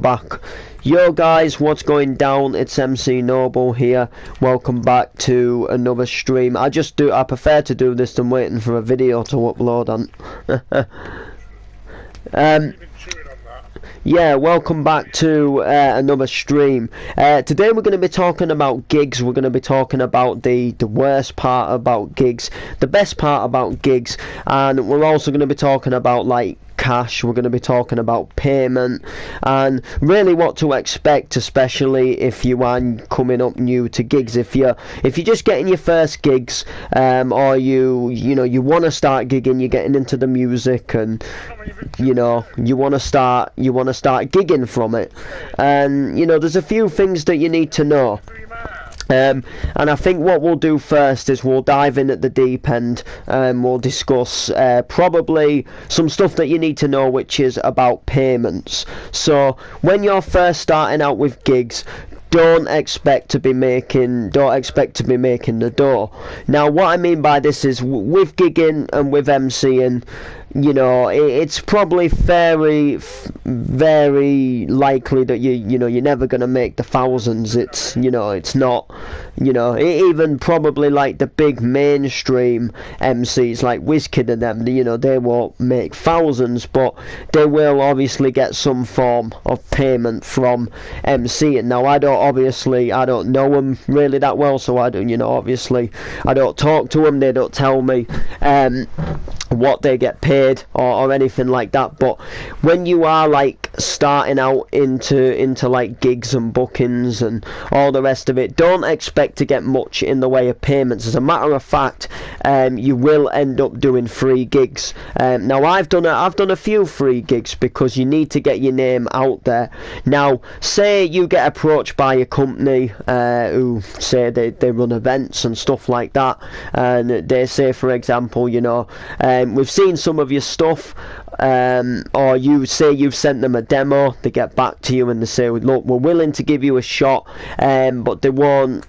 Back. Yo guys, what's going down? It's MC Noble here. Welcome back to another stream. I prefer to do this than waiting for a video to upload on. Yeah, welcome back to another stream. Today we're going to be talking about gigs. We're going to be talking about the worst part about gigs, the best part about gigs, and we're also going to be talking about like cash. We're going to be talking about payment and really what to expect, especially if you are coming up new to gigs. If you're just getting your first gigs, or you want to start gigging, you're getting into the music, and you want to start gigging from it, and there's a few things that you need to know. And I think what we'll do first is we'll dive in at the deep end, and we'll discuss probably some stuff that you need to know, which is about payments. So when you're first starting out with gigs, don't expect to be making the dough. Now what I mean by this is with gigging and with MCing, it's probably very likely that you're never going to make the thousands. It's not, even probably like the big mainstream MCs like WizKid and them, they won't make thousands, but they will obviously get some form of payment from MCing. Now I don't know them really that well, so obviously I don't talk to them, they don't tell me what they get paid or anything like that. But when you are like starting out into like gigs and bookings and all the rest of it, don't expect to get much in the way of payments. As a matter of fact, you will end up doing free gigs. Now I've done a few free gigs because you need to get your name out there. Now say you get approached by a company who say they run events and stuff like that, and they say, for example, we've seen some of your stuff, or you say you've sent them a demo, they get back to you and they say, look, we're willing to give you a shot, but they won't,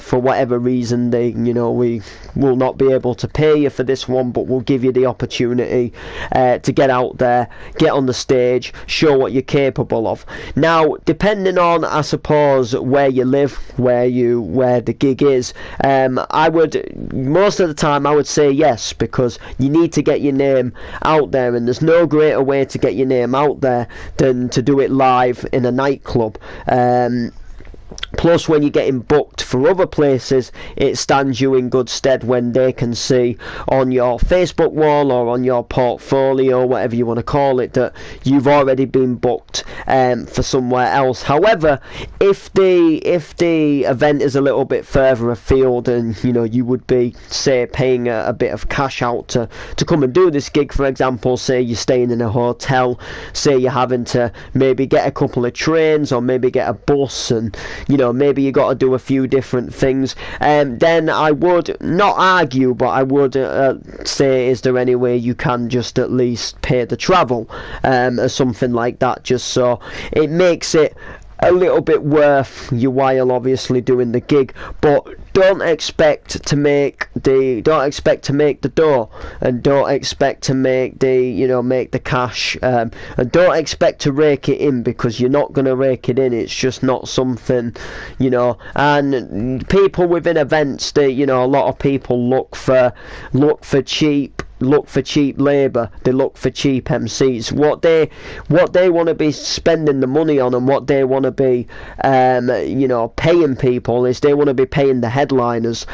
for whatever reason, we will not be able to pay you for this one, but we'll give you the opportunity to get out there, get on the stage, show what you're capable of. Now, depending on, I suppose, where you live, where the gig is, most of the time I would say yes, because you need to get your name out there, and there's no greater way to get your name out there than to do it live in a nightclub. Plus, when you're getting booked for other places, it stands you in good stead when they can see on your Facebook wall or on your portfolio, whatever you want to call it, that you've already been booked for somewhere else. However, if the event is a little bit further afield, and you would be, say, paying a bit of cash out to come and do this gig, for example, say you're staying in a hotel, say you're having to maybe get a couple of trains or maybe get a bus, and maybe you got to do a few different things, then I would not argue, but I would say, is there any way you can just at least pay the travel, or something like that, just so it makes it a little bit worth your while, obviously, doing the gig. But don't expect to make the dough, and don't expect to make the cash, and don't expect to rake it in, because you're not going to rake it in. It's just not something, and people within events, a lot of people look for cheap labour, they look for cheap MCs. What they want to be spending the money on, and what they want to be paying people, is they want to be paying the headliners.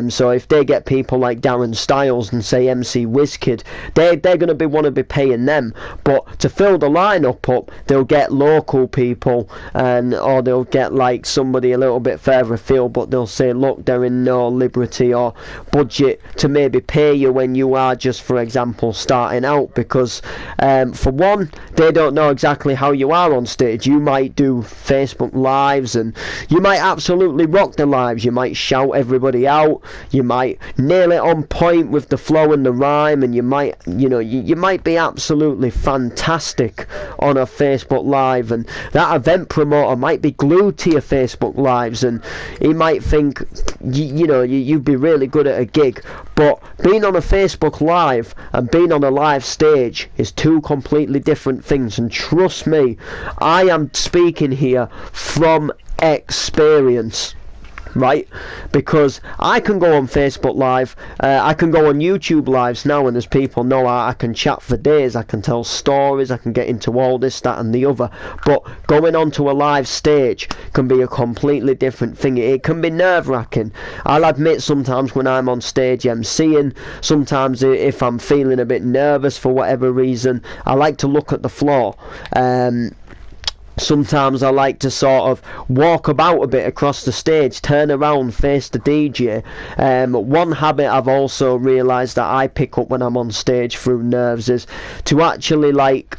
So if they get people like Darren Styles and say MC WizKid, they're going to want to be paying them. But to fill the lineup up, they'll get local people, or they'll get like somebody a little bit further afield, but they'll say, look, they're in no liberty or budget to maybe pay you when you are just, for example, starting out, because for one, they don't know exactly how you are on stage. You might do Facebook lives, and you might absolutely rock the lives, you might shout everybody out, you might nail it on point with the flow and the rhyme, and you might be absolutely fantastic on a Facebook live, and that event promoter might be glued to your Facebook lives, and he might think you'd be really good at a gig, But being on a Facebook Live and being on a live stage is two completely different things, and trust me, I am speaking here from experience. Right, because I can go on Facebook Live, I can go on YouTube Lives now, and as people know, I can chat for days, I can tell stories, I can get into all this, that and the other, but going onto a live stage can be a completely different thing. It can be nerve-wracking. I'll admit sometimes when I'm on stage emceeing, sometimes if I'm feeling a bit nervous for whatever reason, I like to look at the floor. Sometimes I like to sort of walk about a bit across the stage, turn around, face the DJ. One habit I've also realised that I pick up when I'm on stage through nerves is to actually like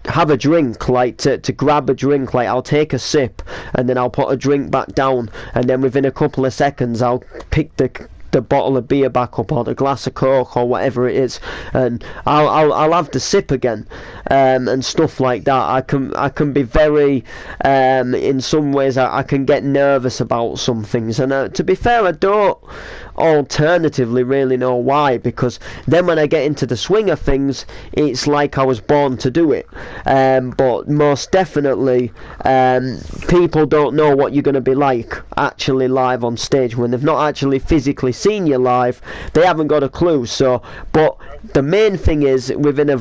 have a drink, like to grab a drink, like I'll take a sip and then I'll put a drink back down, and then within a couple of seconds I'll pick the bottle of beer back up, or the glass of Coke, or whatever it is, and I'll have the sip again, and stuff like that. I can be very, in some ways, I can get nervous about some things, and to be fair, I don't alternatively really know why, because then when I get into the swing of things, it's like I was born to do it. But most definitely, people don't know what you're going to be like actually live on stage when they've not actually physically seen you live. They haven't got a clue. So, but the main thing is within an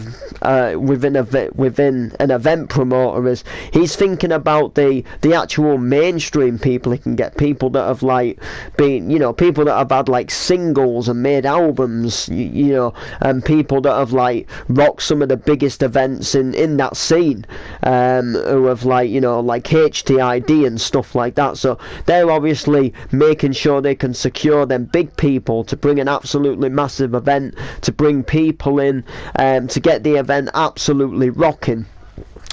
event promoter is he's thinking about the actual mainstream people. He can get people that have like been, people that have had like singles and made albums, and people that have like rocked some of the biggest events in that scene, who have like HTID and stuff like that. So they're obviously making sure they can secure them big people to bring an absolutely massive event, to bring people in, to get the event absolutely rocking.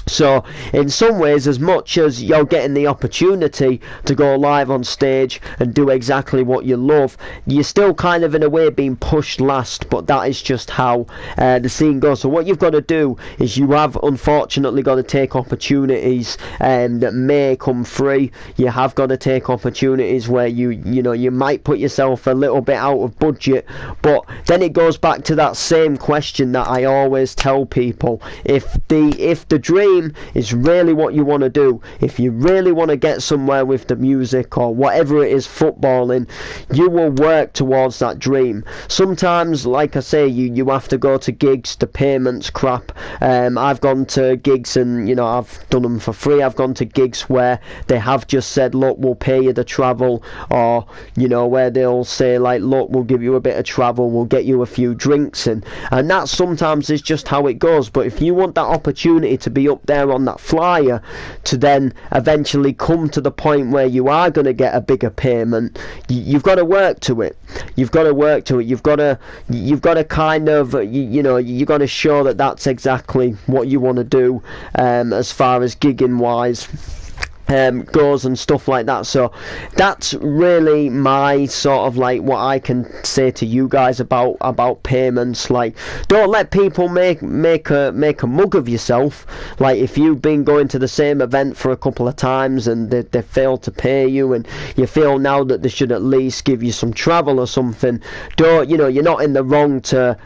So in some ways, as much as you're getting the opportunity to go live on stage and do exactly what you love, you're still kind of in a way being pushed last, but that is just how the scene goes. So what you've got to do is you have unfortunately got to take opportunities that may come free. You have got to take opportunities where you might put yourself a little bit out of budget, but then it goes back to that same question that I always tell people. If the dream is really what you want to do, if you really want to get somewhere with the music or whatever it is, footballing, you will work towards that dream. Sometimes, like I say, you have to go to gigs, the payments crap. I've gone to gigs and I've done them for free. I've gone to gigs where they have just said, look, we'll pay you the travel, or where they'll say like, look, we'll give you a bit of travel, we'll get you a few drinks, and that sometimes is just how it goes. But if you want that opportunity to be up there on that flyer, to then eventually come to the point where you are going to get a bigger payment, you've got to work to it. You've got to kind of you've got to show that that's exactly what you want to do, as far as gigging wise goes and stuff like that. So that's really my sort of like what I can say to you guys about payments. Like, don't let people make a mug of yourself. Like, if you've been going to the same event for a couple of times and they fail to pay you, and you feel now that they should at least give you some travel or something, don't you're not in the wrong to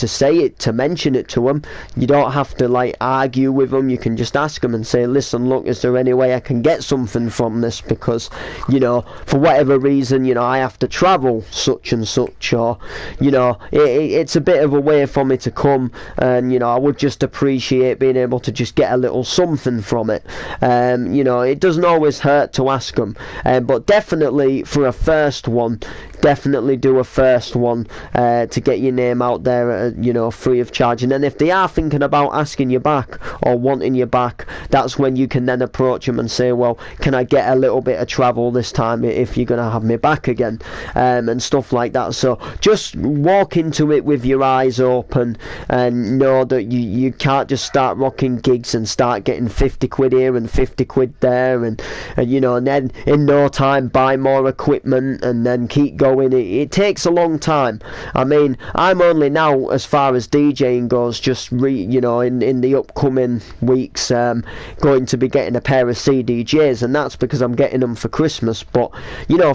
say it, to mention it to them. You don't have to like argue with them. You can just ask them and say, listen, look, is there any way I can get something from this, because for whatever reason I have to travel such and such, or it's a bit of a way for me to come, and I would just appreciate being able to just get a little something from it. It doesn't always hurt to ask them, but definitely for a first one, definitely do a first one to get your name out there, free of charge. And then if they are thinking about asking you back or wanting you back, that's when you can then approach them and say, well, can I get a little bit of travel this time if you're going to have me back again, and stuff like that. So just walk into it with your eyes open, and know that you can't just start rocking gigs and start getting 50 quid here and 50 quid there, and then in no time buy more equipment and then keep going going, it takes a long time. I mean, I'm only now, as far as DJing goes, just in the upcoming weeks, going to be getting a pair of CDJs, and that's because I'm getting them for Christmas. But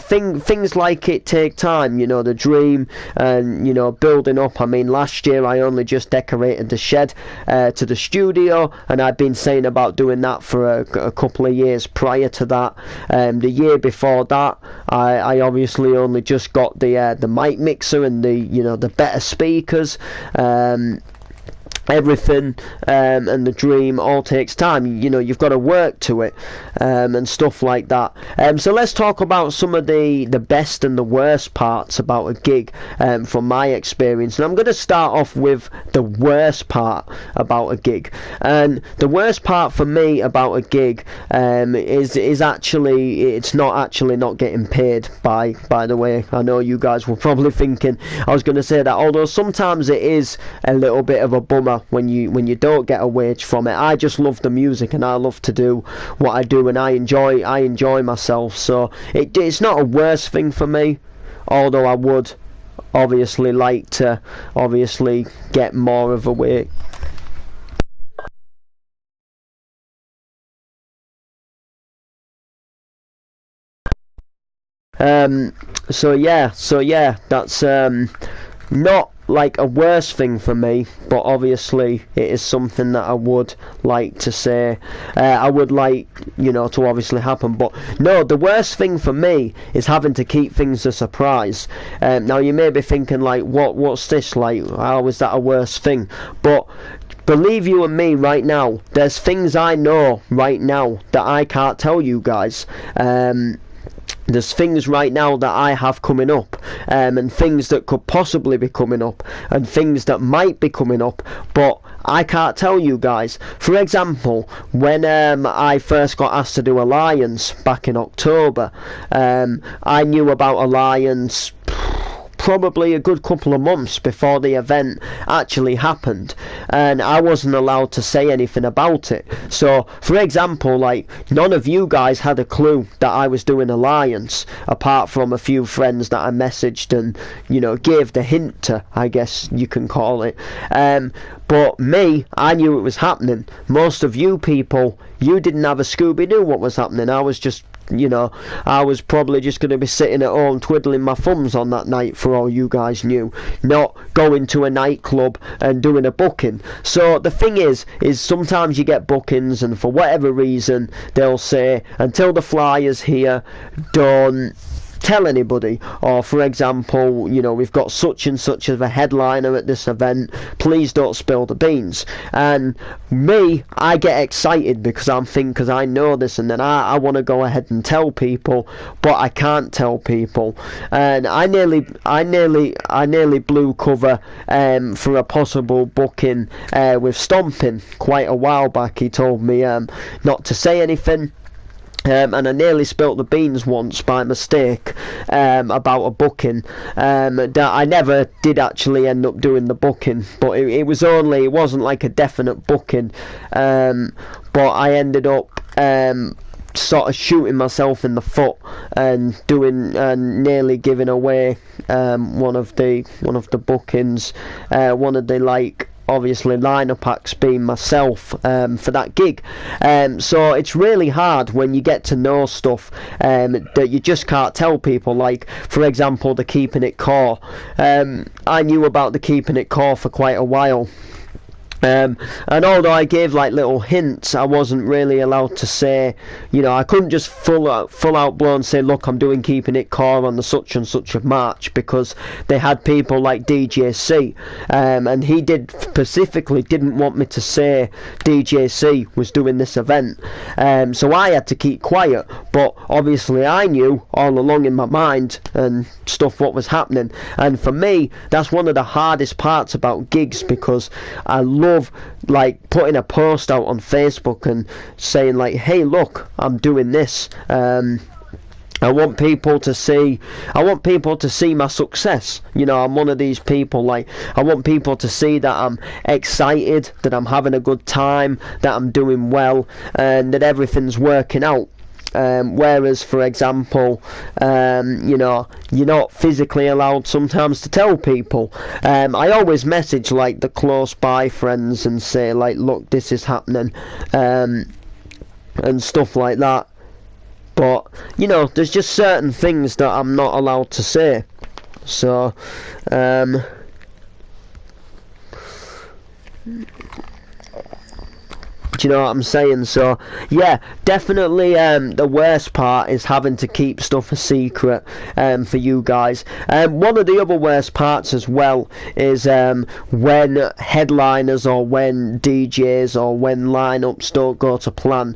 things like it take time. The dream and building up. I mean, last year I only just decorated the shed to the studio, and I'd been saying about doing that for a couple of years prior to that. The year before that, I obviously only just got the mic mixer and the better speakers. Everything and the dream all takes time. You've got to work to it, and stuff like that. So let's talk about some of the best and the worst parts about a gig, from my experience. And I'm going to start off with the worst part about a gig. And the worst part for me about a gig is actually, it's not getting paid. By the way, I know you guys were probably thinking I was going to say that, although sometimes it is a little bit of a bummer when you don't get a wage from it. I just love the music, and I love to do what I do, and I enjoy myself. So it's not a worse thing for me, although I would obviously like to get more of a wage. So yeah, that's not like a worse thing for me, but obviously it is something that I would like to say. I would like to obviously happen. But no, the worst thing for me is having to keep things a surprise. Now you may be thinking, like, what's this, like, how is that a worse thing? But believe you and me, right now, there's things I know right now that I can't tell you guys. There's things right now that I have coming up, and things that could possibly be coming up, and things that might be coming up, but I can't tell you guys. For example, when I first got asked to do Alliance back in October, I knew about Alliance probably a good couple of months before the event actually happened, and I wasn't allowed to say anything about it. So, for example, like, none of you guys had a clue that I was doing Alliance, apart from a few friends that I messaged and gave the hint to, I guess you can call it. But me, I knew it was happening. Most of you people, you didn't have a Scooby-Doo what was happening. I was just I was probably just going to be sitting at home twiddling my thumbs on that night, for all you guys knew, not going to a nightclub and doing a booking. So the thing is sometimes you get bookings, and for whatever reason they'll say, until the flyer's here, don't tell anybody. Or, for example, we've got such and such of a headliner at this event, please don't spill the beans. And me, I get excited because I know this, and then I want to go ahead and tell people, but I can't tell people. And I nearly blew cover for a possible booking with Stomping quite a while back. He told me not to say anything. And I nearly spilt the beans once by mistake about a booking that I never did actually end up doing the booking, but it wasn't like a definite booking, but I ended up sort of shooting myself in the foot and nearly giving away one of the bookings, one of the, like, obviously lineup acts being myself for that gig. So it's really hard when you get to know stuff that you just can't tell people. Like, for example, the Keeping It Core. I knew about the Keeping It Core for quite a while. And although I gave like little hints, I wasn't really allowed to say, I couldn't just full out blown say, look, I'm doing Keeping It Core on the such and such of March, because they had people like DJ C, and he specifically didn't want me to say DJ C was doing this event, so I had to keep quiet. But obviously I knew all along in my mind and stuff what was happening, and for me that's one of the hardest parts about gigs, because I love like putting a post out on Facebook and saying like, hey, look, I'm doing this. I want people to see my success. I'm one of these people, like, I want people to see that I'm excited, that I'm having a good time, that I'm doing well, and that everything's working out. Whereas, for example, you know, you're not physically allowed sometimes to tell people. I always message like the close by friends and say like, look, this is happening, and stuff like that. But you know, there's just certain things that I'm not allowed to say. So do you know what I'm saying? So yeah, definitely the worst part is having to keep stuff a secret for you guys. One of the other worst parts as well is when headliners or when DJs or when lineups don't go to plan.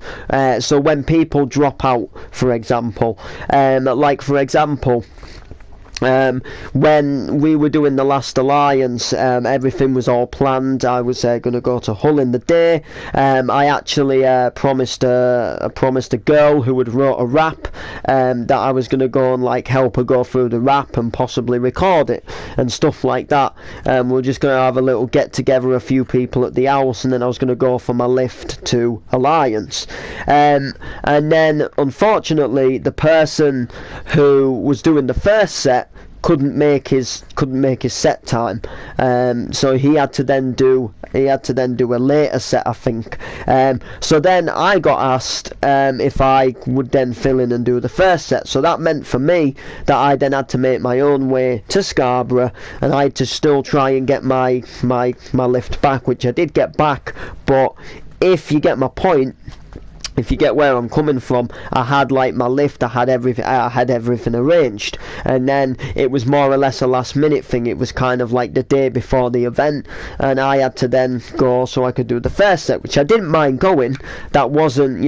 So when people drop out, for example, like for example, when we were doing the Last Alliance, everything was all planned. I was going to go to Hull in the day. I actually promised a girl who had wrote a rap that I was going to go and like help her go through the rap and possibly record it and stuff like that. We're just going to have a little get together, a few people at the house, and then I was going to go for my lift to Alliance. And then unfortunately the person who was doing the first set couldn't make his set time, so he had to then do a later set, I think. So then I got asked if I would then fill in and do the first set. So that meant for me that I then had to make my own way to Scarborough, and I had to still try and get my lift back, which I did get back. But if you get my point, if you get where I'm coming from, I had like my lift, I had everything arranged, and then it was more or less a last minute thing. It was kind of like the day before the event, and I had to then go so I could do the first set, which I didn't mind going. That wasn't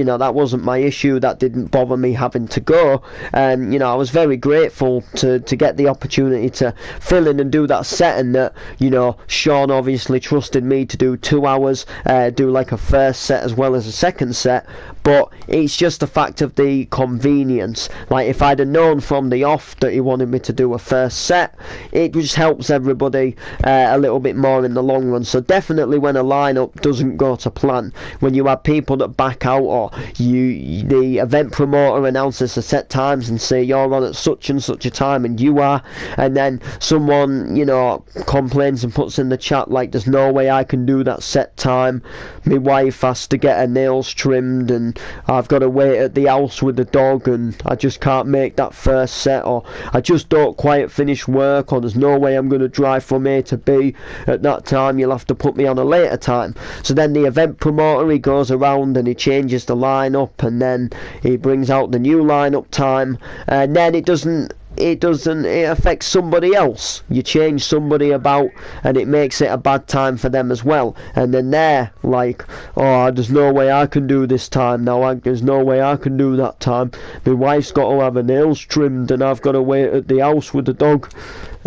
my issue. That didn't bother me having to go, and you know, I was very grateful to get the opportunity to fill in and do that set, and that, you know, Sean obviously trusted me to do 2 hours, do like a first set as well as a second set. But it's just the fact of the convenience. Like, if I'd have known from the off that he wanted me to do a first set, it just helps everybody a little bit more in the long run. So definitely when a lineup doesn't go to plan, when you have people that back out, or the event promoter announces the set times and say you're on at such and such a time and you are, and then someone, you know, complains and puts in the chat like, there's no way I can do that set time, my wife has to get her nails trimmed and I've got to wait at the house with the dog and I just can't make that first set, or I just don't quite finish work, or there's no way I'm going to drive from A to B at that time, you'll have to put me on a later time. So then the event promoter, he goes around and he changes the lineup, and then he brings out the new lineup time, and then it affects somebody else. You change somebody about and it makes it a bad time for them as well, and then they're like, oh, there's no way I can do this time now, there's no way I can do that time, my wife's got to have her nails trimmed and I've got to wait at the house with the dog,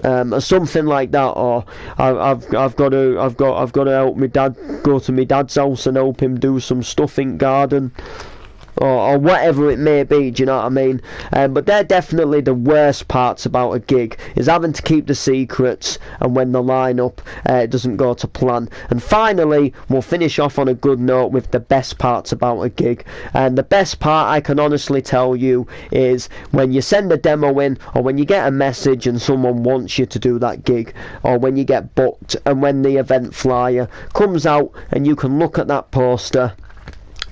or something like that. Or I've got to help my dad, go to my dad's house and help him do some stuff in garden, or whatever it may be, do you know what I mean? But they're definitely the worst parts about a gig, is having to keep the secrets and when the lineup doesn't go to plan. And finally, we'll finish off on a good note with the best parts about a gig. And the best part, I can honestly tell you, is when you send a demo in, or when you get a message and someone wants you to do that gig, or when you get booked and when the event flyer comes out and you can look at that poster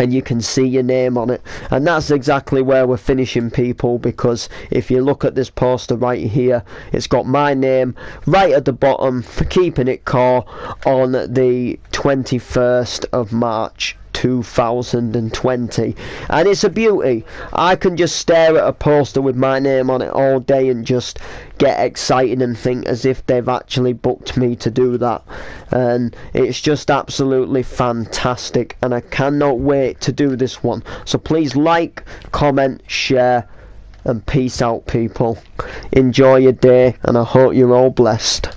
and you can see your name on it. And that's exactly where we're finishing, people, because if you look at this poster right here, it's got my name right at the bottom for keeping it core on the 21st of March 2020, and it's a beauty. I can just stare at a poster with my name on it all day and just get excited and think as if they've actually booked me to do that, and it's just absolutely fantastic, and I cannot wait to do this one. So please like, comment, share, and peace out, people. Enjoy your day, and I hope you're all blessed.